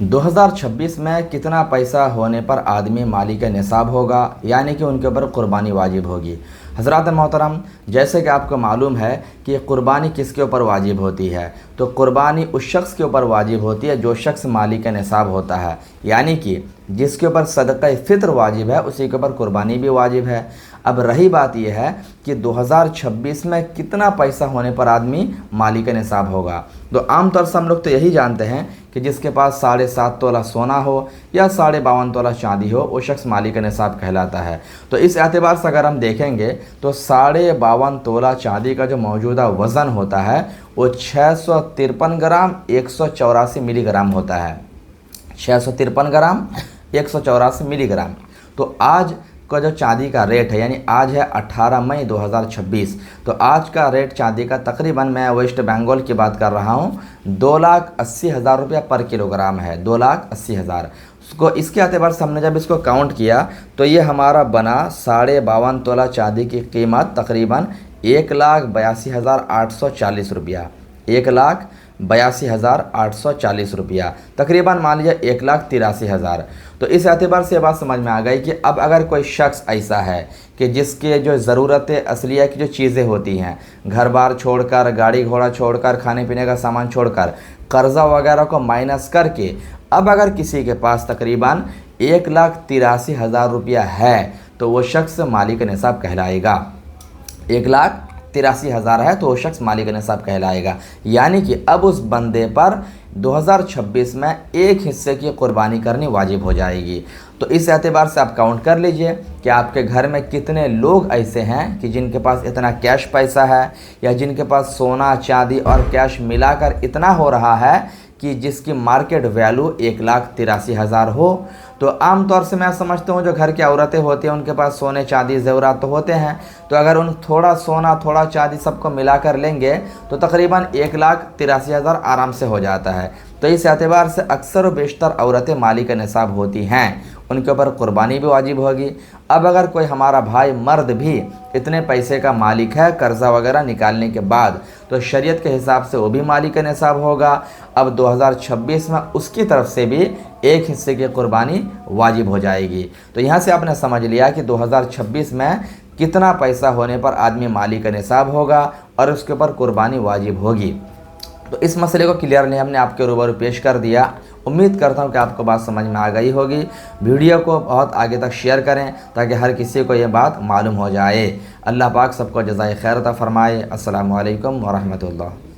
2026 में कितना पैसा होने पर आदमी मालिक निसाब होगा, यानी कि उनके ऊपर कुर्बानी वाजिब होगी। हज़रात मोहतरम, जैसे कि आपको मालूम है कि कुर्बानी किसके ऊपर वाजिब होती है, तो कुर्बानी उस शख्स के ऊपर वाजिब होती है जो शख्स मालिक निसाब होता है, यानी कि जिसके ऊपर सदक़ा फ़ित्र वाजिब है उसी के ऊपर कुर्बानी भी वाजिब है। अब रही बात यह है कि 2026 में कितना पैसा होने पर आदमी मालिक निसाब होगा। तो आमतौर से हम लोग तो यही जानते हैं कि जिसके पास 7.5 तोला सोना हो या 52.5 तोला चांदी हो वो शख्स मालिक निसाब कहलाता है। तो इस एतबार से अगर हम देखेंगे तो 52.5 तोला चांदी का जो मौजूदा वज़न होता है वो 653 ग्राम 184 मिलीग्राम होता है। 653 ग्राम 184 मिलीग्राम। तो आज का जो चांदी का रेट है, यानी आज है 18 मई 2026, तो आज का रेट चांदी का तकरीबन, मैं वेस्ट बंगाल की बात कर रहा हूँ, 2,80,000 रुपया पर किलोग्राम है। 2,80,000 उसको, इसके एतबार से हमने जब इसको काउंट किया तो ये हमारा बना 52.5 तोला चांदी की कीमत तकरीबन 1,82,840 रुपया। 1,82,840 रुपया तकरीबन, मान लीजिए 1,83,000। तो इस एतबार से ये बात समझ में आ गई कि अब अगर कोई शख्स ऐसा है कि जिसके जो ज़रूरतें असलिया की जो चीज़ें होती हैं, घर बार छोड़कर, गाड़ी घोड़ा छोड़कर, खाने पीने का सामान छोड़कर, कर्ज़ा वगैरह को माइनस करके अब अगर किसी के पास तकरीबन 1,83,000 रुपया है तो वो शख्स मालिक निसाब कहलाएगा। 1,83,000 है तो वो शख्स मालिक निसाब कहलाएगा। यानी कि अब उस बंदे पर 2026 में एक हिस्से की कुर्बानी करनी वाजिब हो जाएगी। तो इस एतबार से आप काउंट कर लीजिए कि आपके घर में कितने लोग ऐसे हैं कि जिनके पास इतना कैश पैसा है, या जिनके पास सोना चांदी और कैश मिलाकर इतना हो रहा है कि जिसकी मार्केट वैल्यू 1,83,000 हो। तो आम तौर से मैं समझता हूँ जो घर की औरतें होती हैं उनके पास सोने चांदी ज़ेवरात तो होते हैं, तो अगर उन थोड़ा सोना थोड़ा चांदी सबको मिलाकर लेंगे तो तकरीबन 1,83,000 आराम से हो जाता है। तो इस एतबार से अक्सर व बेशतर औरतें मालिक निसाब होती हैं, उनके ऊपर कुर्बानी भी वाजिब होगी। अब अगर कोई हमारा भाई मर्द भी इतने पैसे का मालिक है कर्ज़ा वगैरह निकालने के बाद, तो शरीयत के हिसाब से वो भी मालिक निसाब होगा। अब 2026 में उसकी तरफ से भी एक हिस्से की कुर्बानी वाजिब हो जाएगी। तो यहाँ से आपने समझ लिया कि 2026 में कितना पैसा होने पर आदमी मालिक निसाब होगा और उसके ऊपर कुर्बानी वाजिब होगी। तो इस मसले को क्लियरली हमने आपके रूबरू पेश कर दिया। उम्मीद करता हूँ कि आपको बात समझ में आ गई होगी। वीडियो को बहुत आगे तक शेयर करें ताकि हर किसी को ये बात मालूम हो जाए। अल्लाह पाक सबको जज़ाए खैर अता फरमाए। अस्सलामु अलैकुम व रहमतुल्लाह।